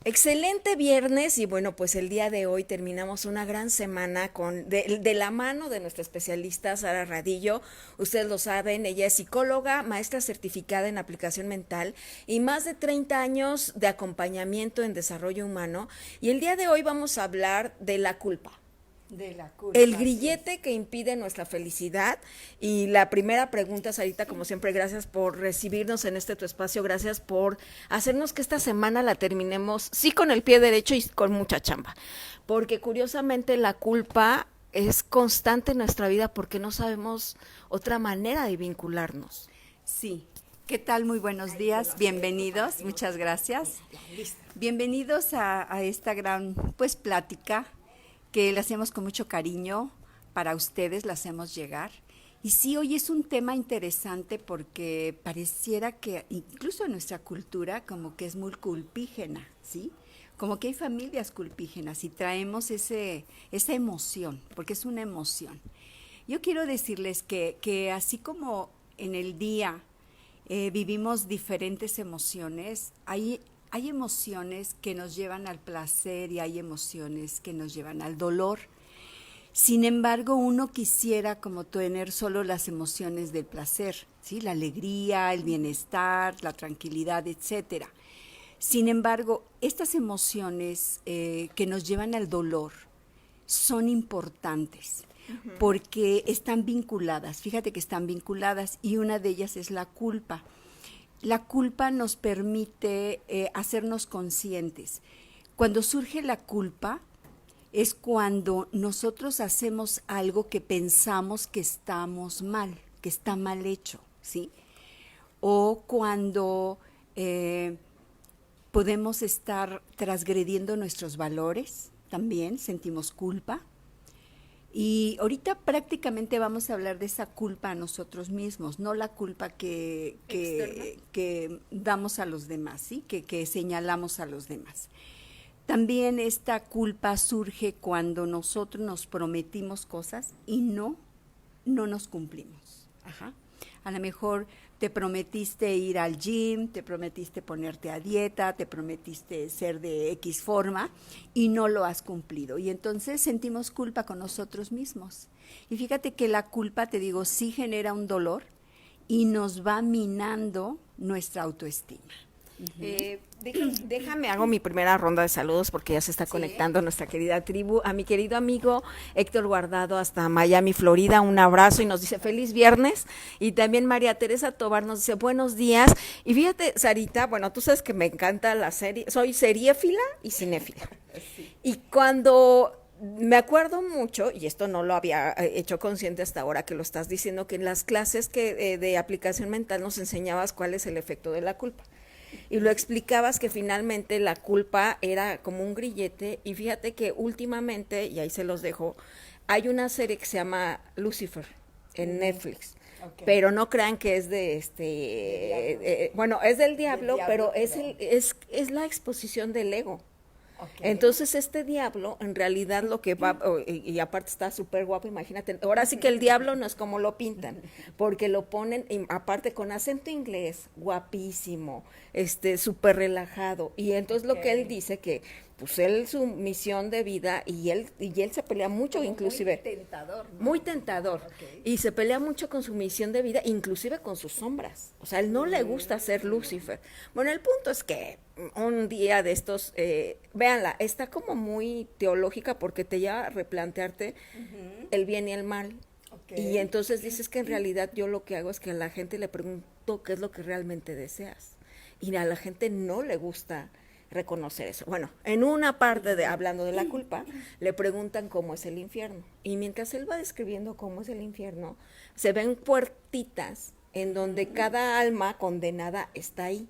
Excelente viernes y bueno, pues el día de hoy terminamos una gran semana de la mano de nuestra especialista Sara Radillo. Ustedes lo saben, ella es psicóloga, maestra certificada en aplicación mental y más de 30 años de acompañamiento en desarrollo humano. Y el día de hoy vamos a hablar de la culpa. De la culpa. El grillete que impide nuestra felicidad. Y la primera pregunta, Sarita, como siempre, gracias por recibirnos en tu espacio, gracias por hacernos que esta semana la terminemos, sí, con el pie derecho y con mucha chamba, porque curiosamente la culpa es constante en nuestra vida porque no sabemos otra manera de vincularnos. Sí. ¿Qué tal? Muy buenos días, bienvenidos, muchas gracias. Bienvenidos a esta gran, plática que le hacemos con mucho cariño para ustedes, la hacemos llegar. Y sí, hoy es un tema interesante porque pareciera que incluso en nuestra cultura como que es muy culpígena, ¿sí? Como que hay familias culpígenas y traemos esa emoción, porque es una emoción. Yo quiero decirles que así como en el día vivimos diferentes emociones, hay emociones que nos llevan al placer y hay emociones que nos llevan al dolor. Sin embargo, uno quisiera como tener solo las emociones del placer, ¿sí? La alegría, el bienestar, la tranquilidad, etcétera. Sin embargo, estas emociones que nos llevan al dolor son importantes porque están vinculadas. Fíjate que están vinculadas y una de ellas es la culpa. La culpa nos permite hacernos conscientes. Cuando surge la culpa es cuando nosotros hacemos algo que pensamos que estamos mal, que está mal hecho, ¿sí? O cuando podemos estar transgrediendo nuestros valores, también sentimos culpa. Y ahorita prácticamente vamos a hablar de esa culpa a nosotros mismos, no la culpa que damos a los demás, ¿sí? Que señalamos a los demás. También esta culpa surge cuando nosotros nos prometimos cosas y no nos cumplimos. Ajá. A lo mejor te prometiste ir al gym, te prometiste ponerte a dieta, te prometiste ser de X forma y no lo has cumplido. Y entonces sentimos culpa con nosotros mismos. Y fíjate que la culpa, te digo, sí genera un dolor y nos va minando nuestra autoestima. Déjame, hago mi primera ronda de saludos porque ya se está conectando nuestra querida tribu. A mi querido amigo Héctor Guardado hasta Miami, Florida, un abrazo y nos dice feliz viernes. Y también María Teresa Tobar nos dice buenos días. Y fíjate, Sarita, bueno, tú sabes que me encanta la serie, soy seriéfila y cinéfila. Sí. Y cuando me acuerdo mucho, y esto no lo había hecho consciente hasta ahora que lo estás diciendo, que en las clases de aplicación mental nos enseñabas cuál es el efecto de la culpa. Y lo explicabas que finalmente la culpa era como un grillete y fíjate que últimamente, y ahí se los dejo, hay una serie que se llama Lucifer en Netflix. Okay. Pero no crean que es bueno, es del diablo, pero es la exposición del ego. Okay. Entonces este diablo en realidad lo que va, y aparte está súper guapo, imagínate, ahora sí que el diablo no es como lo pintan, porque lo ponen, aparte con acento inglés, guapísimo, súper relajado, y entonces lo que él dice que pues él su misión de vida y él se pelea mucho, como inclusive muy tentador, ¿no? Muy tentador, okay. Y se pelea mucho con su misión de vida, inclusive con sus sombras, o sea, él no le gusta ser Lucifer. Bueno, el punto es que un día de estos, véanla, está como muy teológica porque te lleva a replantearte el bien y el mal. Okay. Y entonces dices que en realidad yo lo que hago es que a la gente le pregunto qué es lo que realmente deseas. Y a la gente no le gusta reconocer eso. Bueno, en una parte hablando de la culpa, le preguntan cómo es el infierno. Y mientras él va describiendo cómo es el infierno, se ven puertitas en donde cada alma condenada está ahí.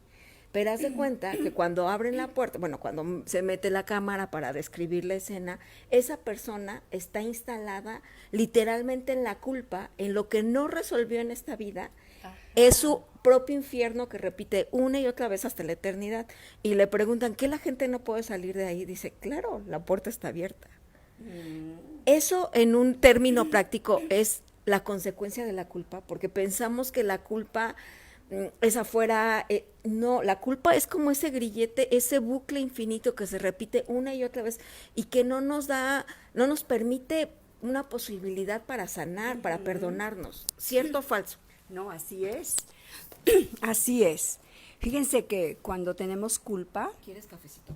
Pero haz de cuenta que cuando abren la puerta, bueno, cuando se mete la cámara para describir la escena, esa persona está instalada literalmente en la culpa, en lo que no resolvió en esta vida. Ajá. Es su propio infierno que repite una y otra vez hasta la eternidad. Y le preguntan, ¿qué la gente no puede salir de ahí? Dice, claro, la puerta está abierta. Eso en un término práctico es la consecuencia de la culpa, porque pensamos que la culpa esa fuera, no, la culpa es como ese grillete, ese bucle infinito que se repite una y otra vez y que no nos permite una posibilidad para sanar, para perdonarnos. ¿Cierto o falso? No, así es. Así es. Fíjense que cuando tenemos culpa. ¿Quieres cafecito?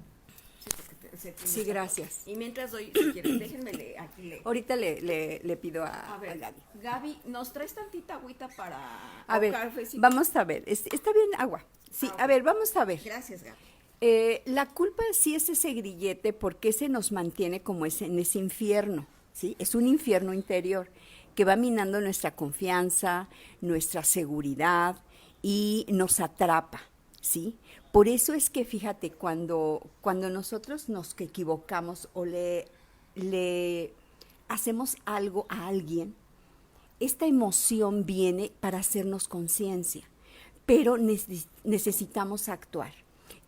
Sí, Sí, gracias. Y mientras doy, si quieren, déjenme aquí le. Ahorita le pido a ver, Gaby. Gaby, ¿nos traes tantita agüita para A ver, cafecito? vamos a ver. ¿Está bien agua? Sí, Ok. a ver, vamos a ver. Gracias, Gaby. La culpa sí es ese grillete porque ese nos mantiene como en ese infierno, ¿sí? Es un infierno interior que va minando nuestra confianza, nuestra seguridad y nos atrapa, ¿sí? Por eso es que, fíjate, cuando nosotros nos equivocamos o le hacemos algo a alguien, esta emoción viene para hacernos conciencia, pero necesitamos actuar.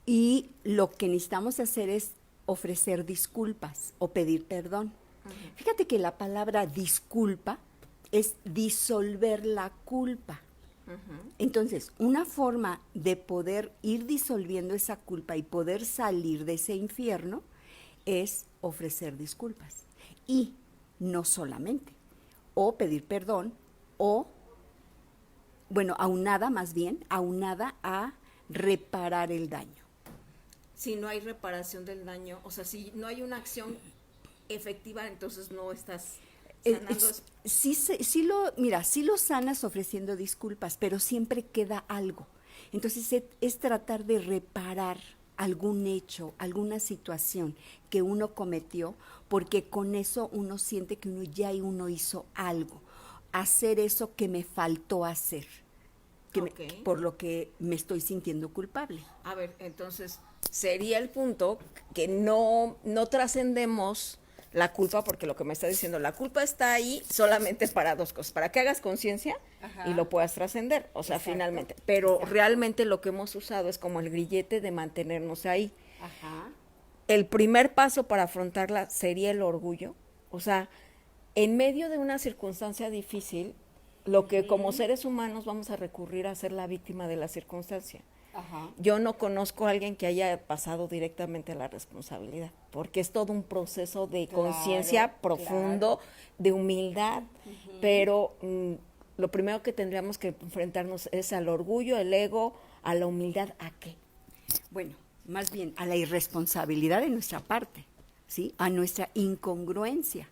Y lo que necesitamos hacer es ofrecer disculpas o pedir perdón. Uh-huh. Fíjate que la palabra disculpa es disolver la culpa. Uh-huh. Entonces, una forma de poder ir disolviendo esa culpa y poder salir de ese infierno es ofrecer disculpas. Y no solamente, o pedir perdón, o, bueno, aunada a reparar el daño. Si no hay reparación del daño, o sea, si no hay una acción efectiva, entonces no estás sanando. Sí lo sanas ofreciendo disculpas, pero siempre queda algo. Entonces es tratar de reparar algún hecho, alguna situación que uno cometió, porque con eso uno siente que uno hizo algo. Hacer eso que me faltó hacer, por lo que me estoy sintiendo culpable. A ver, entonces sería el punto que no trascendemos la culpa, porque lo que me está diciendo, la culpa está ahí solamente para dos cosas, para que hagas conciencia y lo puedas trascender, o sea, finalmente, pero realmente lo que hemos usado es como el grillete de mantenernos ahí. Ajá. El primer paso para afrontarla sería el orgullo, o sea, en medio de una circunstancia difícil, lo que como seres humanos vamos a recurrir a ser la víctima de la circunstancia. Ajá. Yo no conozco a alguien que haya pasado directamente a la responsabilidad, porque es todo un proceso de conciencia profundo, de humildad, pero lo primero que tendríamos que enfrentarnos es al orgullo, el ego, a la humildad, ¿a qué? Bueno, más bien a la irresponsabilidad de nuestra parte, ¿sí? A nuestra incongruencia,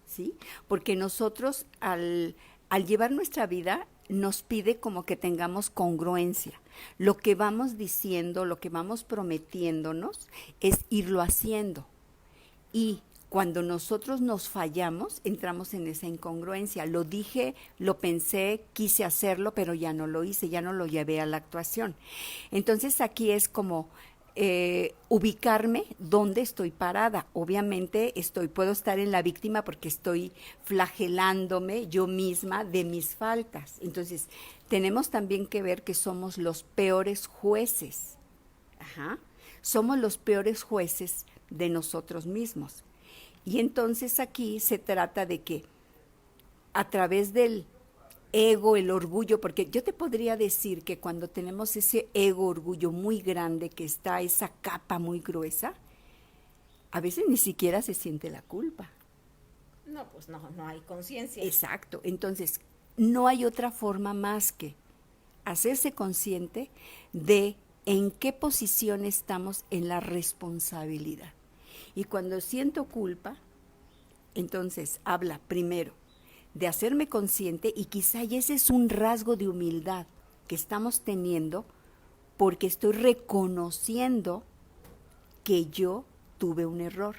¿sí? Porque nosotros al llevar nuestra vida nos pide como que tengamos congruencia. Lo que vamos diciendo, lo que vamos prometiéndonos es irlo haciendo. Y cuando nosotros nos fallamos, entramos en esa incongruencia. Lo dije, lo pensé, quise hacerlo, pero ya no lo hice, ya no lo llevé a la actuación. Entonces aquí es como ubicarme dónde estoy parada. Obviamente puedo estar en la víctima porque estoy flagelándome yo misma de mis faltas. Entonces, tenemos también que ver que somos los peores jueces. Ajá. Somos los peores jueces de nosotros mismos. Y entonces aquí se trata de que a través del ego, el orgullo, porque yo te podría decir que cuando tenemos ese ego, orgullo muy grande, que está esa capa muy gruesa, a veces ni siquiera se siente la culpa. No, pues no hay conciencia. Exacto, entonces no hay otra forma más que hacerse consciente de en qué posición estamos en la responsabilidad. Y cuando siento culpa, entonces habla primero de hacerme consciente, y quizá ese es un rasgo de humildad que estamos teniendo porque estoy reconociendo que yo tuve un error,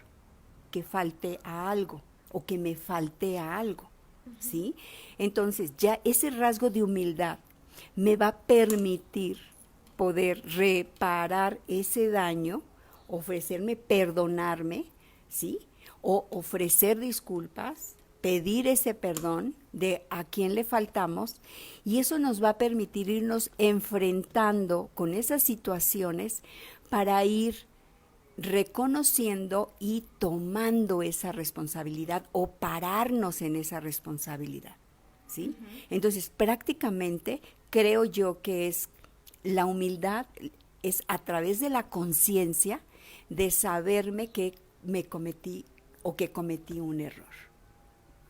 que falté a algo o que me falté a algo, ¿sí? Entonces ya ese rasgo de humildad me va a permitir poder reparar ese daño, ofrecerme, perdonarme, ¿sí? O ofrecer disculpas, pedir ese perdón de a quién le faltamos, y eso nos va a permitir irnos enfrentando con esas situaciones para ir reconociendo y tomando esa responsabilidad o pararnos en esa responsabilidad, ¿sí? Uh-huh. Entonces, prácticamente creo yo que es la humildad, es a través de la conciencia de saberme que me cometí o que cometí un error.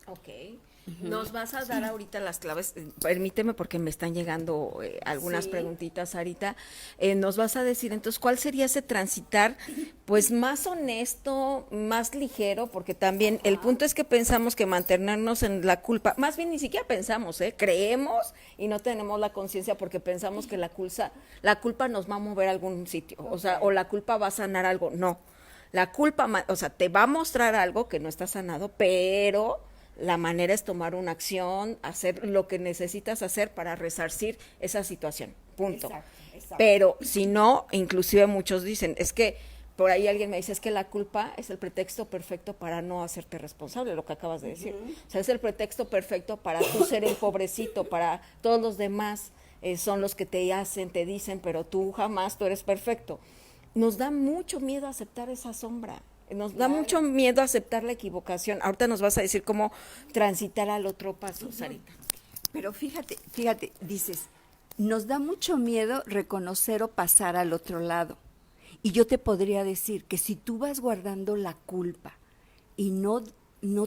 Ok. Nos vas a dar ahorita las claves, permíteme porque me están llegando algunas preguntitas, Sarita. Nos vas a decir entonces cuál sería ese transitar pues más honesto, más ligero, porque también el punto es que pensamos que mantenernos en la culpa, más bien ni siquiera pensamos, creemos y no tenemos la conciencia porque pensamos que la culpa nos va a mover a algún sitio, o sea, o la culpa va a sanar algo, no. La culpa, o sea, te va a mostrar algo que no está sanado, pero la manera es tomar una acción, hacer lo que necesitas hacer para resarcir esa situación, punto. Exacto. Pero si no, inclusive muchos dicen, es que por ahí alguien me dice, es que la culpa es el pretexto perfecto para no hacerte responsable, lo que acabas de decir. O sea, es el pretexto perfecto para tú ser el pobrecito, para todos los demás son los que te hacen, te dicen, pero tú jamás, tú eres perfecto. Nos da mucho miedo aceptar esa sombra. Nos da mucho miedo aceptar la equivocación. Ahorita nos vas a decir cómo transitar al otro paso, Sarita. Pero fíjate, dices, nos da mucho miedo reconocer o pasar al otro lado. Y yo te podría decir que si tú vas guardando la culpa y no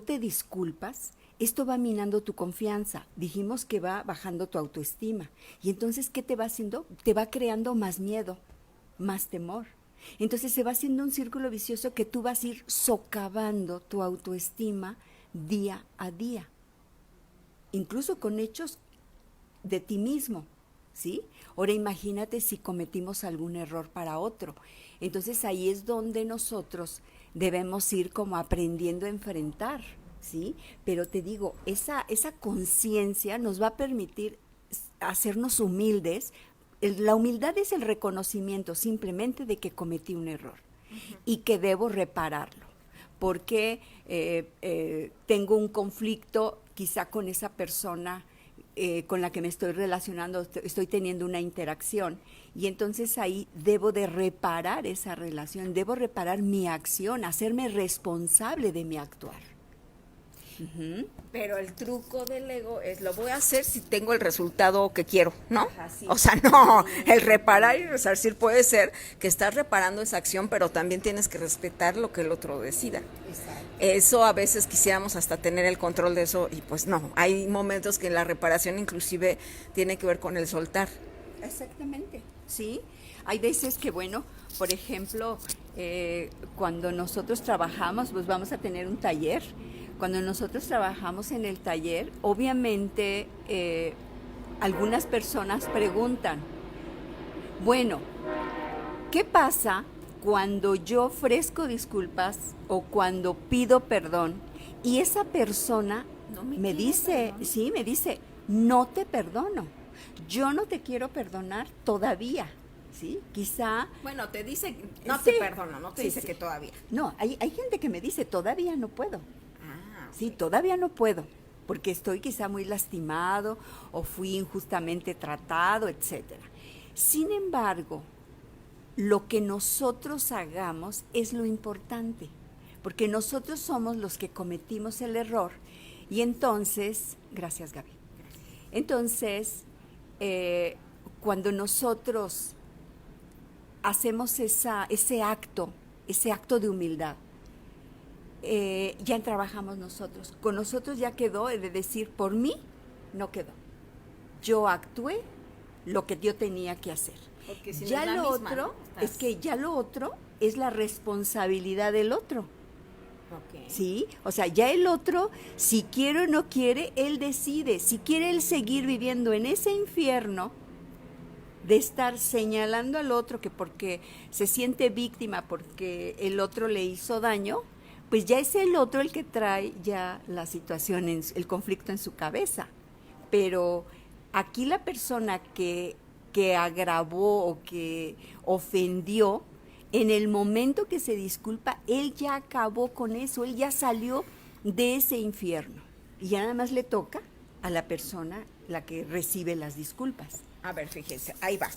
te disculpas, esto va minando tu confianza. Dijimos que va bajando tu autoestima. Y entonces, ¿qué te va haciendo? Te va creando más miedo, más temor. Entonces se va haciendo un círculo vicioso que tú vas a ir socavando tu autoestima día a día, incluso con hechos de ti mismo, ¿sí? Ahora imagínate si cometimos algún error para otro. Entonces ahí es donde nosotros debemos ir como aprendiendo a enfrentar, ¿sí? Pero te digo, esa conciencia nos va a permitir hacernos humildes. La humildad es el reconocimiento simplemente de que cometí un error y que debo repararlo, porque tengo un conflicto quizá con esa persona con la que me estoy relacionando, estoy teniendo una interacción, y entonces ahí debo de reparar esa relación, debo reparar mi acción, hacerme responsable de mi actuar. Pero el truco del ego es, lo voy a hacer si tengo el resultado que quiero, ¿no? Ajá, sí. O sea, no, el reparar y resarcir puede ser que estás reparando esa acción, pero también tienes que respetar lo que el otro decida. Exacto. Eso a veces quisiéramos hasta tener el control de eso y pues no, hay momentos que la reparación inclusive tiene que ver con el soltar. Exactamente, sí. Hay veces que, bueno, por ejemplo, cuando nosotros trabajamos, pues vamos a tener un taller. Cuando nosotros trabajamos en el taller, obviamente algunas personas preguntan, bueno, ¿qué pasa cuando yo ofrezco disculpas o cuando pido perdón y esa persona me dice, no te perdono, yo no te quiero perdonar todavía? ¿Sí? Quizá... Bueno, te dice, no te perdono, no te dice que todavía. No, hay gente que me dice, todavía no puedo. Sí, todavía no puedo, porque estoy quizá muy lastimado o fui injustamente tratado, etcétera. Sin embargo, lo que nosotros hagamos es lo importante, porque nosotros somos los que cometimos el error. Y entonces, gracias Gaby, entonces, cuando nosotros hacemos ese acto de humildad, ya trabajamos nosotros. Con nosotros ya quedó de decir, por mí no quedó. Yo actué lo que yo tenía que hacer. Porque si ya no es lo misma, otro, ¿no? es que ya lo otro es la responsabilidad del otro. Okay. ¿Sí? O sea, ya el otro, si quiere o no quiere, él decide. Si quiere él seguir viviendo en ese infierno de estar señalando al otro que porque se siente víctima, porque el otro le hizo daño, pues ya es el otro el que trae ya la situación, el conflicto en su cabeza. Pero aquí la persona que agravó o que ofendió, en el momento que se disculpa, él ya acabó con eso, él ya salió de ese infierno. Y ya nada más le toca a la persona la que recibe las disculpas. A ver, fíjense, ahí va.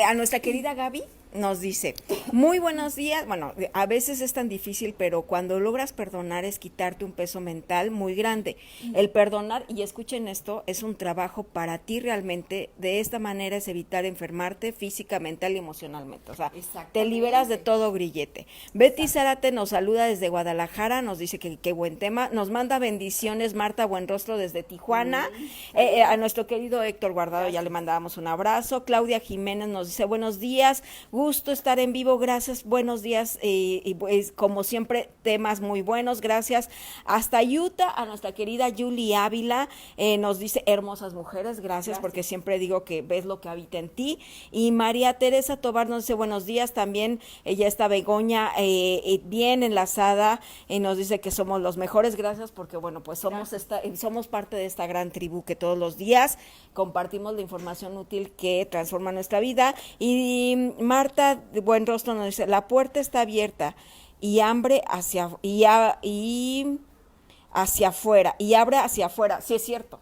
A nuestra querida Gaby nos dice, muy buenos días, bueno, a veces es tan difícil, pero cuando logras perdonar es quitarte un peso mental muy grande. El perdonar, y escuchen esto, es un trabajo para ti realmente, de esta manera es evitar enfermarte física, mental y emocionalmente, o sea, te liberas de todo grillete. Betty Zárate nos saluda desde Guadalajara, nos dice que qué buen tema, nos manda bendiciones Marta Buenrostro desde Tijuana, a nuestro querido Héctor Guardado ya le mandábamos un abrazo, Claudia Jiménez nos dice buenos días, gusto estar en vivo, gracias, buenos días, y pues, como siempre, temas muy buenos, gracias. Hasta Utah, a nuestra querida Julie Ávila, nos dice, hermosas mujeres, gracias, porque siempre digo que ves lo que habita en ti. Y María Teresa Tobar nos dice, buenos días, también ella está Begoña, bien enlazada, nos dice que somos los mejores, gracias, porque bueno, pues somos parte de esta gran tribu que todos los días compartimos la información útil que transforma nuestra vida. Y Marta Buenrostro nos dice, la puerta está abierta y hambre hacia afuera, y abre hacia afuera, sí es cierto.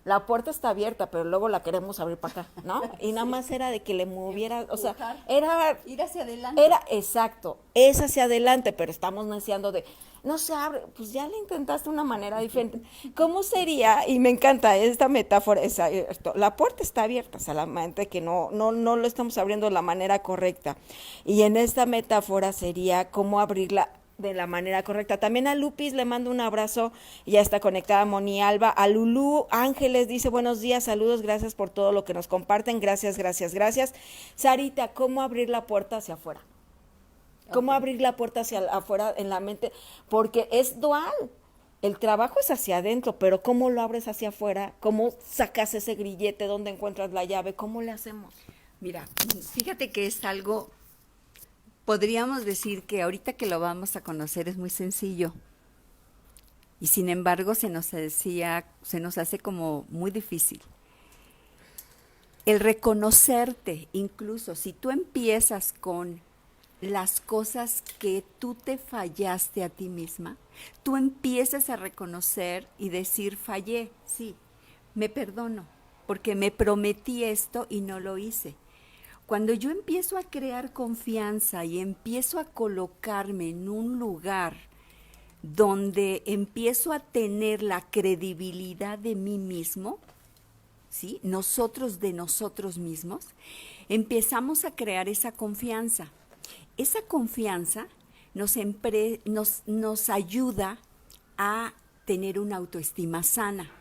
La puerta está abierta, pero luego la queremos abrir para acá, ¿no? Y nada más era de que le moviera, o sea, era ir hacia adelante. Era exacto, es hacia adelante, pero estamos neceando de no se abre, pues ya le intentaste de una manera diferente. ¿Cómo sería? Y me encanta esta metáfora, la puerta está abierta, solamente que no lo estamos abriendo de la manera correcta. Y en esta metáfora sería cómo abrirla de la manera correcta. También a Lupis le mando un abrazo, ya está conectada Moni Alba. A Lulú Ángeles dice buenos días, saludos, gracias por todo lo que nos comparten, gracias. Sarita, ¿cómo abrir la puerta hacia afuera? ¿Cómo abrir la puerta hacia afuera en la mente? Porque es dual. El trabajo es hacia adentro, pero ¿cómo lo abres hacia afuera? ¿Cómo sacas ese grillete? ¿Dónde encuentras la llave? ¿Cómo le hacemos? Mira, fíjate que es algo, podríamos decir que ahorita que lo vamos a conocer es muy sencillo. Y sin embargo se nos hace como muy difícil. El reconocerte, incluso si tú empiezas con las cosas que tú te fallaste a ti misma, tú empiezas a reconocer y decir, fallé, sí, me perdono, porque me prometí esto y no lo hice. Cuando yo empiezo a crear confianza y empiezo a colocarme en un lugar donde empiezo a tener la credibilidad de mí mismo, ¿sí? Nosotros de nosotros mismos, empezamos a crear esa confianza. Esa confianza nos ayuda a tener una autoestima sana.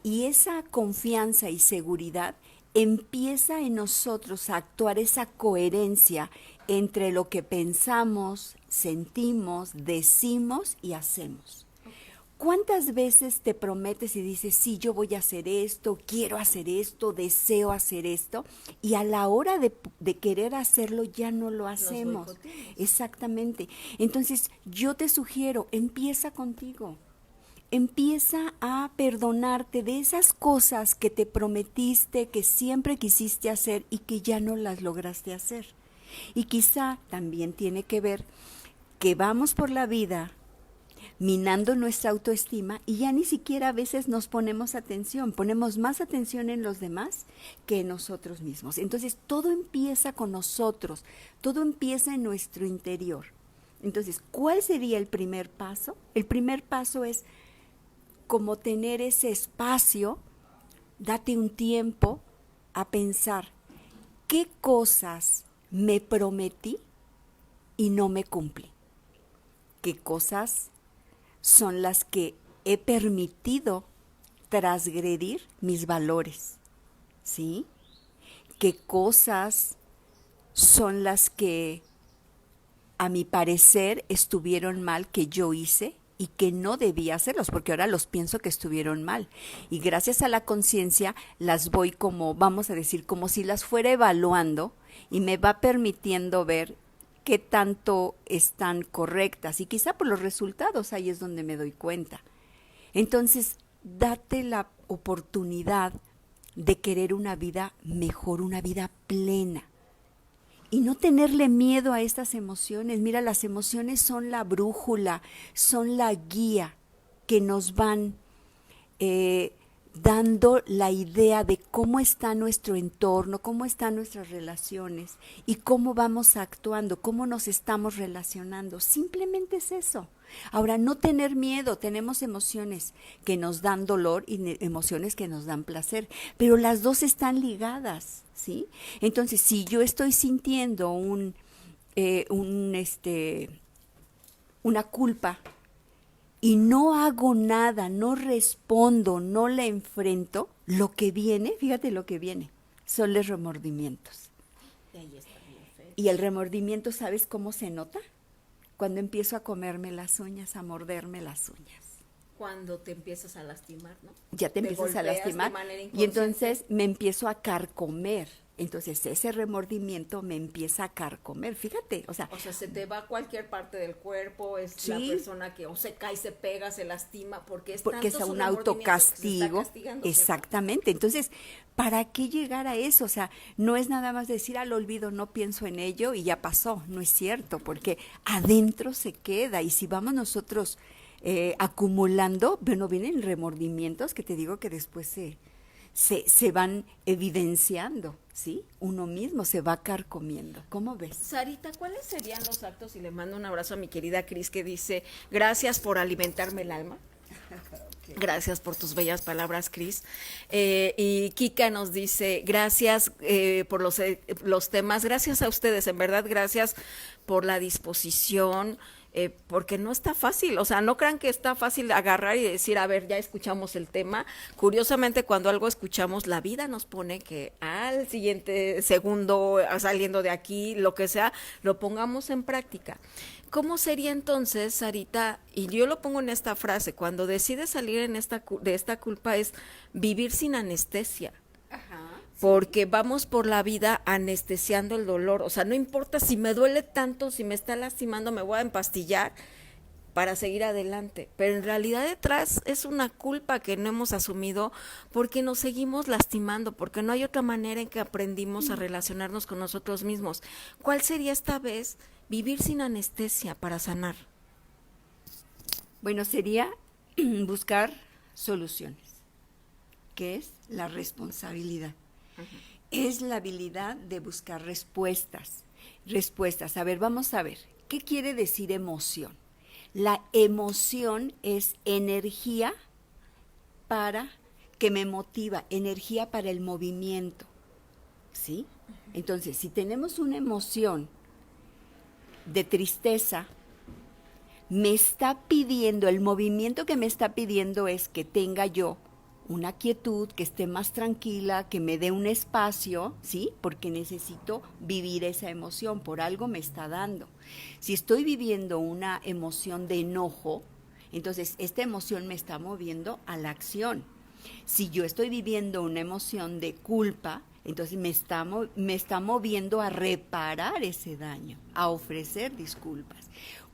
Y esa confianza y seguridad empieza en nosotros a actuar esa coherencia entre lo que pensamos, sentimos, decimos y hacemos. ¿Cuántas veces te prometes y dices, sí, yo voy a hacer esto, quiero hacer esto, deseo hacer esto, y a la hora de querer hacerlo ya no lo hacemos? Exactamente. Entonces, yo te sugiero, empieza contigo. Empieza a perdonarte de esas cosas que te prometiste, que siempre quisiste hacer y que ya no las lograste hacer. Y quizá también tiene que ver que vamos por la vida minando nuestra autoestima y ya ni siquiera a veces nos ponemos atención, ponemos más atención en los demás que en nosotros mismos. Entonces todo empieza con nosotros, todo empieza en nuestro interior. Entonces, ¿cuál sería el primer paso? El primer paso es como tener ese espacio, date un tiempo a pensar qué cosas me prometí y no me cumplí, qué cosas son las que he permitido transgredir mis valores, ¿sí? ¿Qué cosas son las que a mi parecer estuvieron mal que yo hice y que no debía hacerlos, porque ahora los pienso que estuvieron mal? Y gracias a la conciencia las voy como, vamos a decir, como si las fuera evaluando y me va permitiendo ver qué tanto están correctas, y quizá por los resultados ahí es donde me doy cuenta. Entonces, date la oportunidad de querer una vida mejor, una vida plena, y no tenerle miedo a estas emociones. Mira, las emociones son la brújula, son la guía que nos van dando la idea de cómo está nuestro entorno, cómo están nuestras relaciones y cómo vamos actuando, cómo nos estamos relacionando. Simplemente es eso. Ahora, no tener miedo, tenemos emociones que nos dan dolor y emociones que nos dan placer, pero las dos están ligadas, ¿sí? Entonces, si yo estoy sintiendo una culpa y no hago nada, no respondo, no la enfrento, lo que viene, fíjate lo que viene, son los remordimientos. Y el remordimiento, ¿sabes cómo se nota? Cuando empiezo a comerme las uñas, a morderme las uñas. Cuando te empiezas a lastimar, ¿no? Ya te empiezas a lastimar y entonces me empiezo a carcomer. Entonces ese remordimiento me empieza a carcomer, fíjate, o sea, se te va a cualquier parte del cuerpo, es sí, la persona que o se cae, se pega, se lastima, porque es un autocastigo, exactamente. Entonces, ¿para qué llegar a eso? O sea, no es nada más decir al olvido, no pienso en ello y ya pasó, no es cierto, porque adentro se queda y si vamos nosotros acumulando, bueno, vienen remordimientos que te digo que después se van evidenciando, ¿sí? Uno mismo se va carcomiendo. ¿Cómo ves? Sarita, ¿cuáles serían los actos? Y le mando un abrazo a mi querida Cris que dice, gracias por alimentarme el alma. Okay. Gracias por tus bellas palabras, Cris. Y Kika nos dice, gracias por los temas, gracias a ustedes, en verdad, gracias por la disposición, porque no está fácil, o sea, no crean que está fácil agarrar y decir, a ver, ya escuchamos el tema. Curiosamente, cuando algo escuchamos, la vida nos pone que al siguiente segundo, saliendo de aquí, lo que sea, lo pongamos en práctica. ¿Cómo sería entonces, Sarita? Y yo lo pongo en esta frase, cuando decides salir de esta culpa es vivir sin anestesia. Ajá. Porque vamos por la vida anestesiando el dolor, o sea, no importa si me duele tanto, si me está lastimando, me voy a empastillar para seguir adelante, pero en realidad detrás es una culpa que no hemos asumido porque nos seguimos lastimando, porque no hay otra manera en que aprendimos a relacionarnos con nosotros mismos. ¿Cuál sería esta vez vivir sin anestesia para sanar? Bueno, sería buscar soluciones, que es la responsabilidad. Es la habilidad de buscar respuestas. A ver, vamos a ver, ¿qué quiere decir emoción? La emoción es energía que me motiva, energía para el movimiento, ¿sí? Entonces, si tenemos una emoción de tristeza, me está pidiendo, el movimiento que me está pidiendo es que tenga yo una quietud, que esté más tranquila, que me dé un espacio, ¿sí? Porque necesito vivir esa emoción, por algo me está dando. Si estoy viviendo una emoción de enojo, entonces esta emoción me está moviendo a la acción. Si yo estoy viviendo una emoción de culpa, entonces me está moviendo a reparar ese daño, a ofrecer disculpas.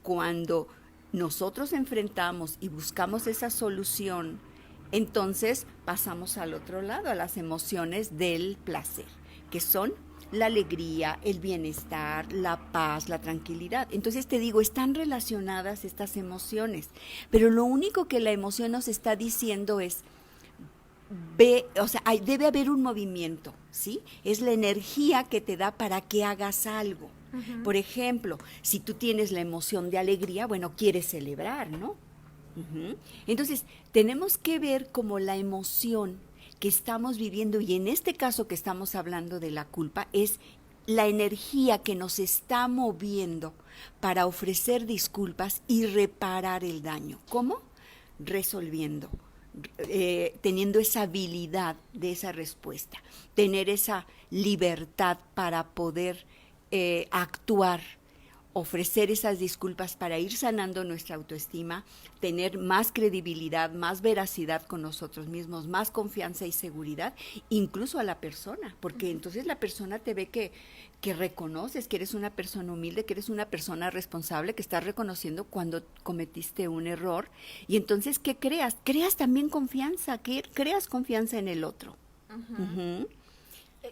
Cuando nosotros enfrentamos y buscamos esa solución, entonces pasamos al otro lado, a las emociones del placer, que son la alegría, el bienestar, la paz, la tranquilidad. Entonces te digo, están relacionadas estas emociones, pero lo único que la emoción nos está diciendo es, debe haber un movimiento, ¿sí? Es la energía que te da para que hagas algo. Uh-huh. Por ejemplo, si tú tienes la emoción de alegría, bueno, quieres celebrar, ¿no? Uh-huh. Entonces, tenemos que ver como la emoción que estamos viviendo, y en este caso que estamos hablando de la culpa, es la energía que nos está moviendo para ofrecer disculpas y reparar el daño. ¿Cómo? Resolviendo, teniendo esa habilidad de esa respuesta, tener esa libertad para poder actuar, ofrecer esas disculpas para ir sanando nuestra autoestima, tener más credibilidad, más veracidad con nosotros mismos, más confianza y seguridad, incluso a la persona, porque entonces la persona te ve que reconoces que eres una persona humilde, que eres una persona responsable, que estás reconociendo cuando cometiste un error, y entonces, ¿qué creas? Creas también confianza, creas confianza en el otro. Uh-huh. Uh-huh.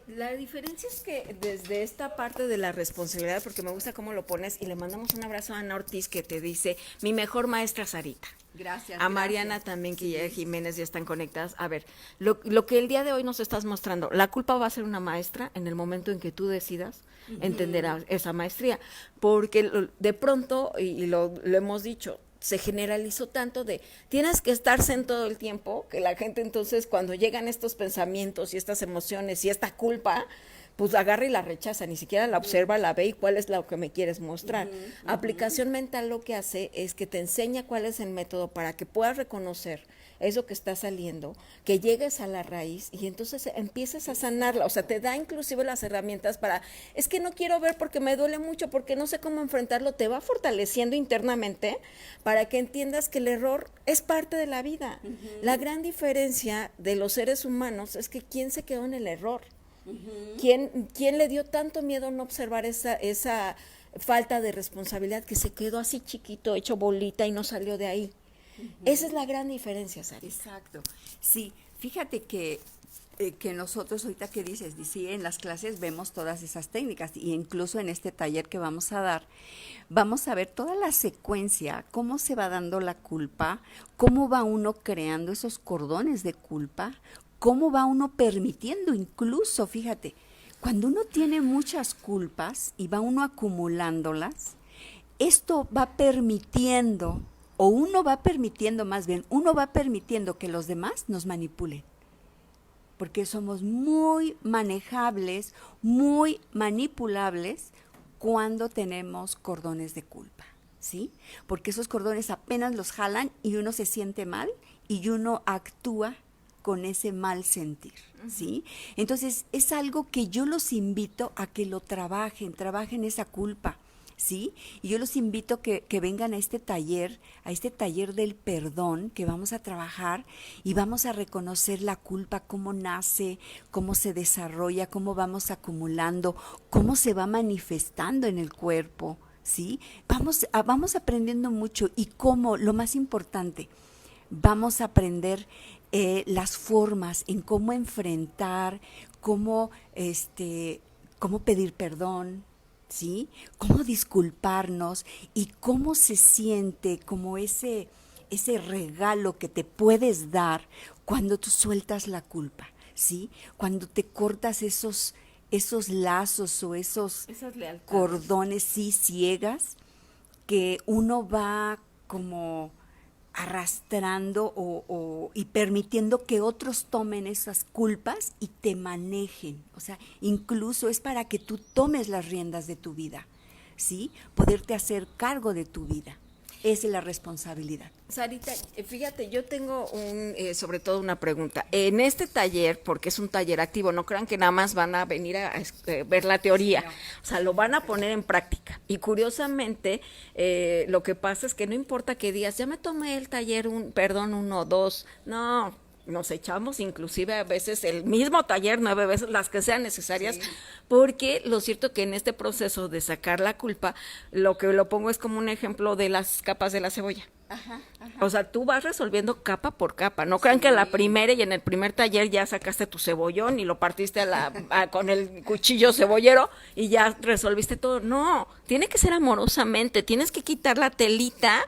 La diferencia es que desde esta parte de la responsabilidad, porque me gusta cómo lo pones, y le mandamos un abrazo a Ana Ortiz que te dice, mi mejor maestra Sarita. Gracias. A Mariana también, que ya Jiménez ya están conectadas. A ver, lo que el día de hoy nos estás mostrando, la culpa va a ser una maestra en el momento en que tú decidas entender esa maestría, porque de pronto, y lo hemos dicho, se generalizó tanto de tienes que estar zen todo el tiempo, que la gente entonces cuando llegan estos pensamientos y estas emociones y esta culpa, pues agarra y la rechaza, ni siquiera la observa, la ve y cuál es lo que me quieres mostrar. Aplicación mental lo que hace es que te enseña cuál es el método para que puedas reconocer eso que está saliendo, que llegues a la raíz y entonces empieces a sanarla, o sea, te da inclusive las herramientas para, es que no quiero ver porque me duele mucho, porque no sé cómo enfrentarlo, te va fortaleciendo internamente para que entiendas que el error es parte de la vida. La gran diferencia de los seres humanos es que ¿quién se quedó en el error? ¿Quién le dio tanto miedo a no observar esa falta de responsabilidad que se quedó así chiquito, hecho bolita y no salió de ahí? Esa es la gran diferencia, Sari. Exacto. Sí, fíjate que nosotros ahorita que dices, sí, en las clases vemos todas esas técnicas y incluso en este taller que vamos a dar, vamos a ver toda la secuencia, cómo se va dando la culpa, cómo va uno creando esos cordones de culpa, cómo va uno permitiendo incluso, fíjate, cuando uno tiene muchas culpas y va uno acumulándolas, esto va permitiendo, o uno va permitiendo más bien, uno va permitiendo que los demás nos manipulen. Porque somos muy manejables, muy manipulables cuando tenemos cordones de culpa, ¿sí? Porque esos cordones apenas los jalan y uno se siente mal y uno actúa con ese mal sentir, ¿sí? Entonces, es algo que yo los invito a que lo trabajen esa culpa, ¿sí? Y yo los invito que vengan a este taller del perdón, que vamos a trabajar y vamos a reconocer la culpa, cómo nace, cómo se desarrolla, cómo vamos acumulando, cómo se va manifestando en el cuerpo, ¿sí? Vamos aprendiendo mucho y cómo, lo más importante, vamos a aprender las formas en cómo enfrentar, cómo pedir perdón, ¿sí? Cómo disculparnos y cómo se siente como ese regalo que te puedes dar cuando tú sueltas la culpa, ¿sí? Cuando te cortas esos lazos o esas cordones, sí, ciegas, que uno va como arrastrando y permitiendo que otros tomen esas culpas y te manejen. O sea, incluso es para que tú tomes las riendas de tu vida, ¿sí? Poderte hacer cargo de tu vida. Esa es la responsabilidad. Sarita, fíjate, yo tengo sobre todo una pregunta. En este taller, porque es un taller activo, no crean que nada más van a venir a ver la teoría, sí, no. O sea, lo van a poner en práctica. Y curiosamente, lo que pasa es que no importa que digas, ya me tomé el taller, 1, 2, no, nos echamos inclusive a veces el mismo taller 9 veces, las que sean necesarias, sí. Porque lo cierto que en este proceso de sacar la culpa, lo que lo pongo es como un ejemplo de las capas de la cebolla. Ajá. O sea, tú vas resolviendo capa por capa, no crean que la primera y en el primer taller ya sacaste tu cebollón y lo partiste con el cuchillo cebollero y ya resolviste todo. No, tiene que ser amorosamente, tienes que quitar la telita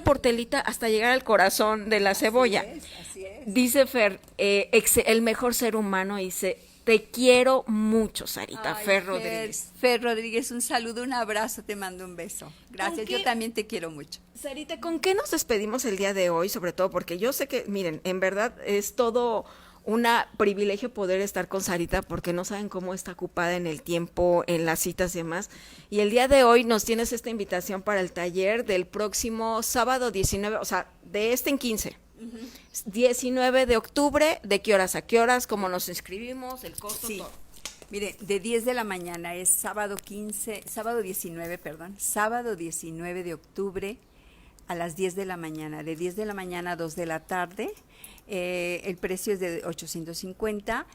por telita hasta llegar al corazón de la cebolla. Así es. Dice Fer, el mejor ser humano, dice, te quiero mucho, Sarita. Ay, Fer Rodríguez. Fer Rodríguez, un saludo, un abrazo, te mando un beso. Gracias, yo también te quiero mucho. Sarita, ¿con qué nos despedimos el día de hoy? Sobre todo porque yo sé que, miren, en verdad es todo un privilegio poder estar con Sarita porque no saben cómo está ocupada en el tiempo, en las citas y demás. Y el día de hoy nos tienes esta invitación para el taller del próximo sábado 19, o sea, de este en 15. 19 de octubre, ¿de qué horas a qué horas? ¿Cómo nos inscribimos? ¿El costo? Sí. Todo. Mire, de 10 de la mañana es sábado 19 de octubre a las 10 de la mañana, de 10 de la mañana a 2 de la tarde. El precio es de 850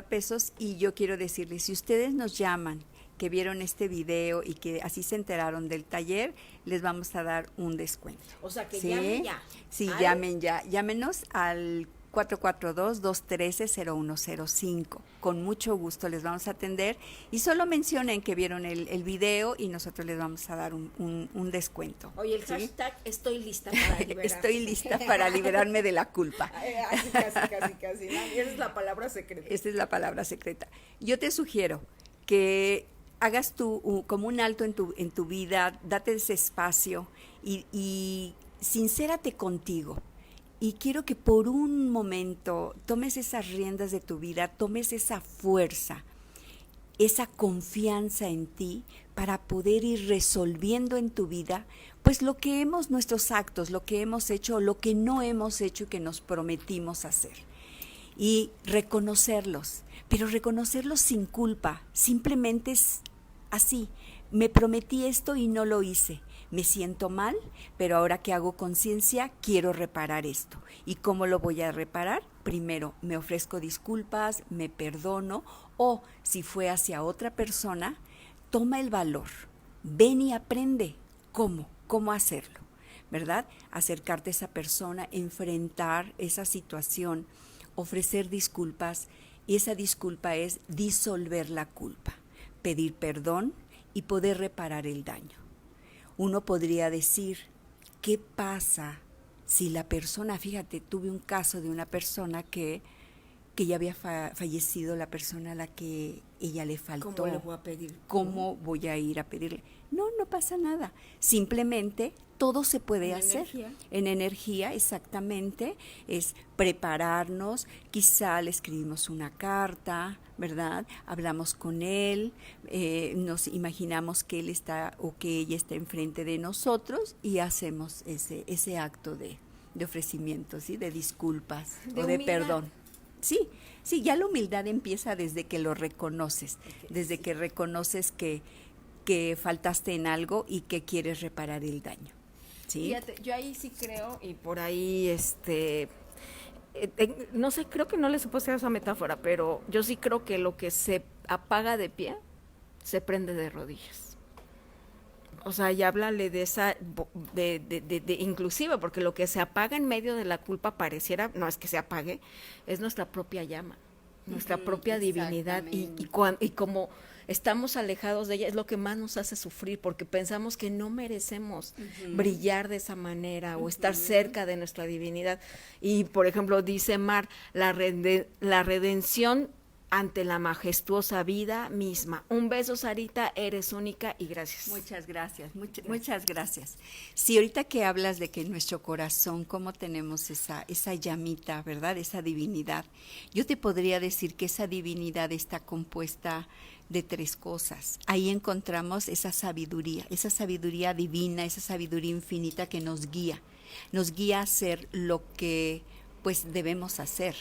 pesos y yo quiero decirles, si ustedes nos llaman que vieron este video y que así se enteraron del taller, les vamos a dar un descuento. O sea, que ¿sí? Llamen ya. Sí, llamen ya. Llámenos al 442-213-0105. Con mucho gusto les vamos a atender y solo mencionen que vieron el video y nosotros les vamos a dar un descuento. Oye, el hashtag estoy lista para liberar. Estoy lista para liberarme de la culpa. Casi. ¿No? Esa es la palabra secreta. Esta es la palabra secreta. Yo te sugiero que hagas tú como un alto en tu vida, date ese espacio y sincérate contigo. Y quiero que por un momento tomes esas riendas de tu vida, tomes esa fuerza, esa confianza en ti para poder ir resolviendo en tu vida, pues nuestros actos, lo que hemos hecho o lo que no hemos hecho y que nos prometimos hacer. Y reconocerlos, pero reconocerlos sin culpa, simplemente es así, me prometí esto y no lo hice. Me siento mal, pero ahora que hago conciencia, quiero reparar esto. ¿Y cómo lo voy a reparar? Primero, me ofrezco disculpas, me perdono, o si fue hacia otra persona, toma el valor, ven y aprende cómo hacerlo, ¿verdad? Acercarte a esa persona, enfrentar esa situación, ofrecer disculpas, y esa disculpa es disolver la culpa, pedir perdón y poder reparar el daño. Uno podría decir, ¿qué pasa si la persona, fíjate, tuve un caso de una persona que ya había fallecido la persona a la que ella le faltó? ¿Cómo le voy a pedir? ¿Cómo voy a ir a pedirle? No pasa nada. Simplemente todo se puede hacer. En energía, exactamente. Es prepararnos, quizá le escribimos una carta, ¿verdad? Hablamos con él, nos imaginamos que él está o que ella está enfrente de nosotros y hacemos ese acto de ofrecimiento, ¿sí? De disculpas o de perdón. Sí, ya la humildad empieza desde que lo reconoces, desde que reconoces que faltaste en algo y que quieres reparar el daño. ¿Sí? Fíjate, yo ahí sí creo, y por ahí, no sé, creo que no le supo hacer esa metáfora, pero yo sí creo que lo que se apaga de pie, se prende de rodillas. O sea, y háblale de esa, de inclusive, porque lo que se apaga en medio de la culpa pareciera, no es que se apague, es nuestra propia llama, nuestra propia divinidad, y como estamos alejados de ella, es lo que más nos hace sufrir, porque pensamos que no merecemos brillar de esa manera o estar cerca de nuestra divinidad. Y, por ejemplo, dice Mar, la redención ante la majestuosa vida misma. Un beso, Sarita, eres única y gracias. Muchas gracias, muchas gracias. Sí, ahorita que hablas de que en nuestro corazón, cómo tenemos esa llamita, ¿verdad? Esa divinidad. Yo te podría decir que esa divinidad está compuesta de tres cosas. Ahí encontramos esa sabiduría divina, esa sabiduría infinita que nos guía a hacer lo que pues debemos hacer.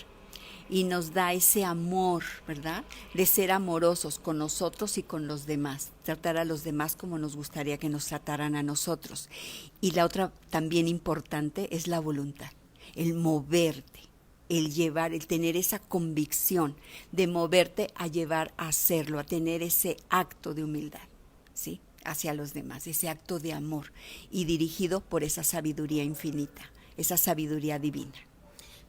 Y nos da ese amor, ¿verdad? De ser amorosos con nosotros y con los demás. Tratar a los demás como nos gustaría que nos trataran a nosotros. Y la otra también importante es la voluntad. El moverte, el tener esa convicción de moverte a llevar a hacerlo, a tener ese acto de humildad, ¿sí? Hacia los demás, ese acto de amor y dirigido por esa sabiduría infinita, esa sabiduría divina.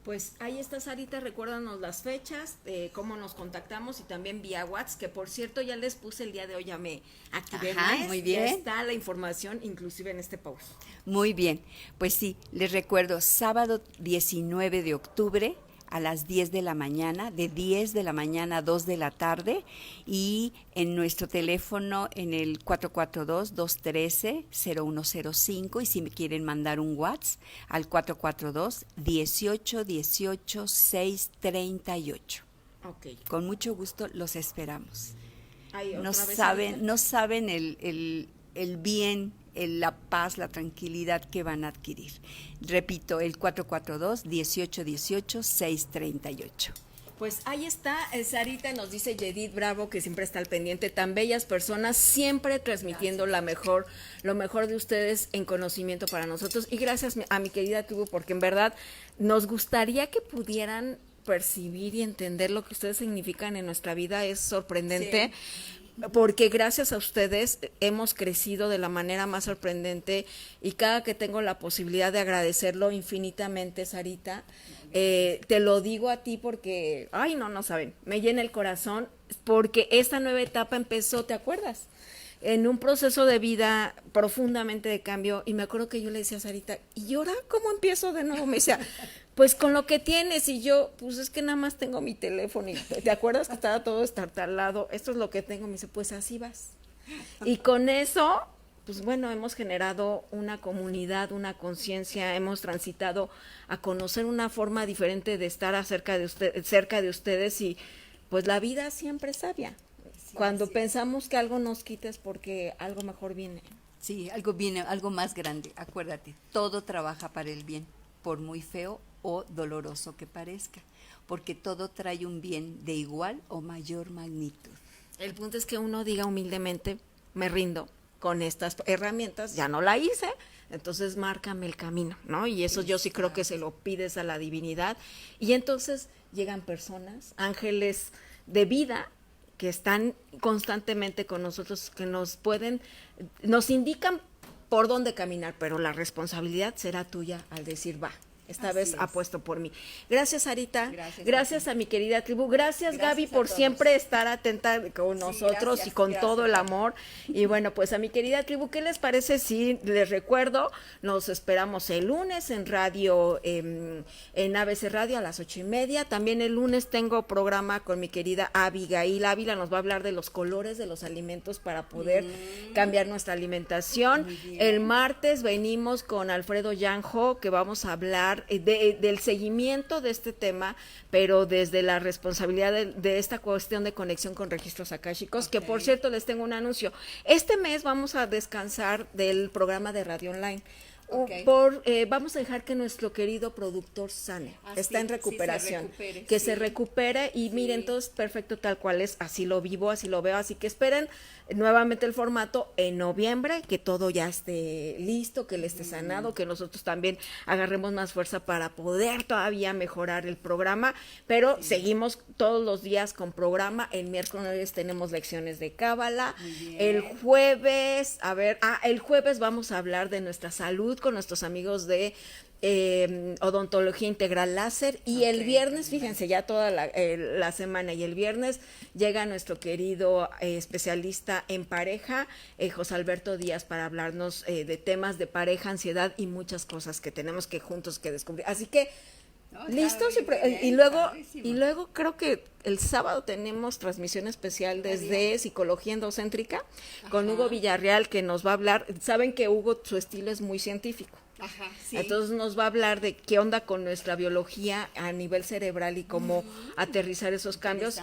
Pues ahí está, Sarita, recuérdanos las fechas, cómo nos contactamos y también vía WhatsApp, que por cierto ya les puse el día de hoy, ya me activé más. Muy bien. Ya está la información inclusive en este post. Muy bien, pues sí, les recuerdo, sábado 19 de octubre a las 10 de la mañana, de 10 de la mañana a 2 de la tarde, y en nuestro teléfono en el 442-213-0105, y si me quieren mandar un WhatsApp al 442-1818-638. Okay. Con mucho gusto los esperamos. Ay, no saben el bien, la paz, la tranquilidad que van a adquirir. Repito, el 442-1818-638. Pues ahí está, Sarita, nos dice Yedith Bravo, que siempre está al pendiente, tan bellas personas, siempre transmitiendo lo mejor de ustedes en conocimiento para nosotros. Y gracias a mi querida Tubu, porque en verdad nos gustaría que pudieran percibir y entender lo que ustedes significan en nuestra vida. Es sorprendente. Sí. Porque gracias a ustedes hemos crecido de la manera más sorprendente, y cada que tengo la posibilidad de agradecerlo infinitamente, Sarita, Te lo digo a ti porque, ay, no saben, me llena el corazón porque esta nueva etapa empezó, ¿te acuerdas? En un proceso de vida profundamente de cambio, y me acuerdo que yo le decía a Sarita, ¿y ahora cómo empiezo de nuevo? Me decía, pues con lo que tienes, y yo, pues es que nada más tengo mi teléfono, y ¿te acuerdas que estaba todo estartalado? Esto es lo que tengo. Me dice, pues así vas. Y con eso, pues bueno, hemos generado una comunidad, una conciencia, hemos transitado a conocer una forma diferente de estar cerca de ustedes, y pues la vida siempre es sabia. Cuando pensamos que algo nos quita es porque algo mejor viene. Sí, algo viene, algo más grande. Acuérdate, todo trabaja para el bien, por muy feo o doloroso que parezca, porque todo trae un bien de igual o mayor magnitud. El punto es que uno diga humildemente, me rindo con estas herramientas, ya no la hice, entonces márcame el camino, ¿no? Y eso yo sí creo que se lo pides a la divinidad, y entonces llegan personas, ángeles de vida, que están constantemente con nosotros, que nos indican por dónde caminar, pero la responsabilidad será tuya al decir, va, esta Así vez es. apuesto por mí. Gracias, Sarita. Gracias a mi querida tribu. Gracias Gaby, a por todos. siempre estar atenta con nosotros, gracias, y con gracias. todo el amor. Y bueno, pues a mi querida tribu, ¿qué les parece si les recuerdo? Nos esperamos el lunes en radio, en ABC Radio a las 8:30. También el lunes tengo programa con mi querida Abigail Ávila. Nos va a hablar de los colores de los alimentos para poder cambiar nuestra alimentación. El martes venimos con Alfredo Yanjo, que vamos a hablar del seguimiento de este tema, pero desde la responsabilidad de esta cuestión de conexión con registros akáshicos, que por cierto les tengo un anuncio. Este mes vamos a descansar del programa de radio online. Vamos a dejar que nuestro querido productor sane, está en recuperación, se recupere, y miren, todo es perfecto tal cual es, así lo vivo, así lo veo, así que esperen nuevamente el formato en noviembre, que todo ya esté listo, que él esté sanado, que nosotros también agarremos más fuerza para poder todavía mejorar el programa, pero seguimos todos los días con programa. El miércoles tenemos lecciones de cábala, el jueves vamos a hablar de nuestra salud con nuestros amigos de odontología integral láser, y el viernes, fíjense, ya toda la semana, y el viernes llega nuestro querido especialista en pareja, José Alberto Díaz, para hablarnos de temas de pareja, ansiedad y muchas cosas que tenemos que juntos que descubrir. Así que listos, y luego creo que el sábado tenemos transmisión especial desde Psicología Endocéntrica con Hugo Villarreal, que nos va a hablar. Saben que Hugo, su estilo es muy científico. Entonces nos va a hablar de qué onda con nuestra biología a nivel cerebral y cómo aterrizar esos cambios.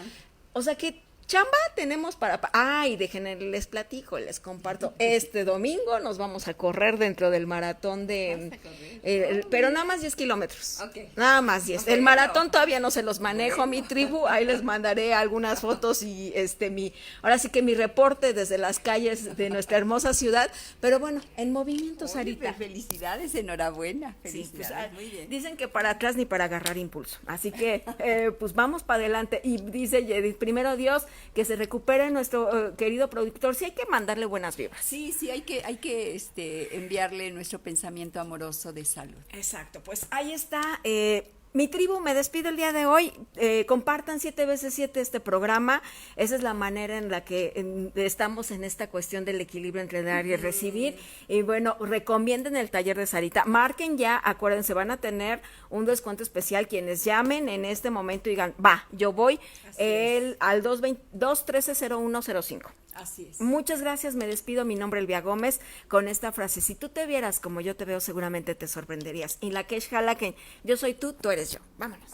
O sea que chamba tenemos y les platico, les comparto. Este domingo nos vamos a correr dentro del maratón pero nada más 10 kilómetros. Nada más 10. El maratón todavía no se los manejo, mi tribu. Ahí les mandaré algunas fotos y ahora sí que mi reporte desde las calles de nuestra hermosa ciudad. Pero bueno, en movimiento, Sarita. Felicidades, enhorabuena. Felicidades, muy bien. Dicen que para atrás ni para agarrar impulso. Así que, pues vamos para adelante. Y dice Yedith, primero Dios, que se recupere nuestro querido productor. Sí hay que mandarle buenas vibras. Sí, hay que enviarle nuestro pensamiento amoroso de salud. Exacto, pues ahí está. Mi tribu, me despido el día de hoy. Compartan 7x7 este programa. Esa es la manera en la que estamos en esta cuestión del equilibrio entre dar y recibir. Y bueno, recomienden el taller de Sarita. Marquen ya, acuérdense, van a tener un descuento especial quienes llamen en este momento y digan, yo voy al 213-0105. Así es. Muchas gracias, me despido. Mi nombre es Elvia Gómez, con esta frase: si tú te vieras como yo te veo, seguramente te sorprenderías. Y la que es jala que yo soy tú, tú eres yo. Vámonos.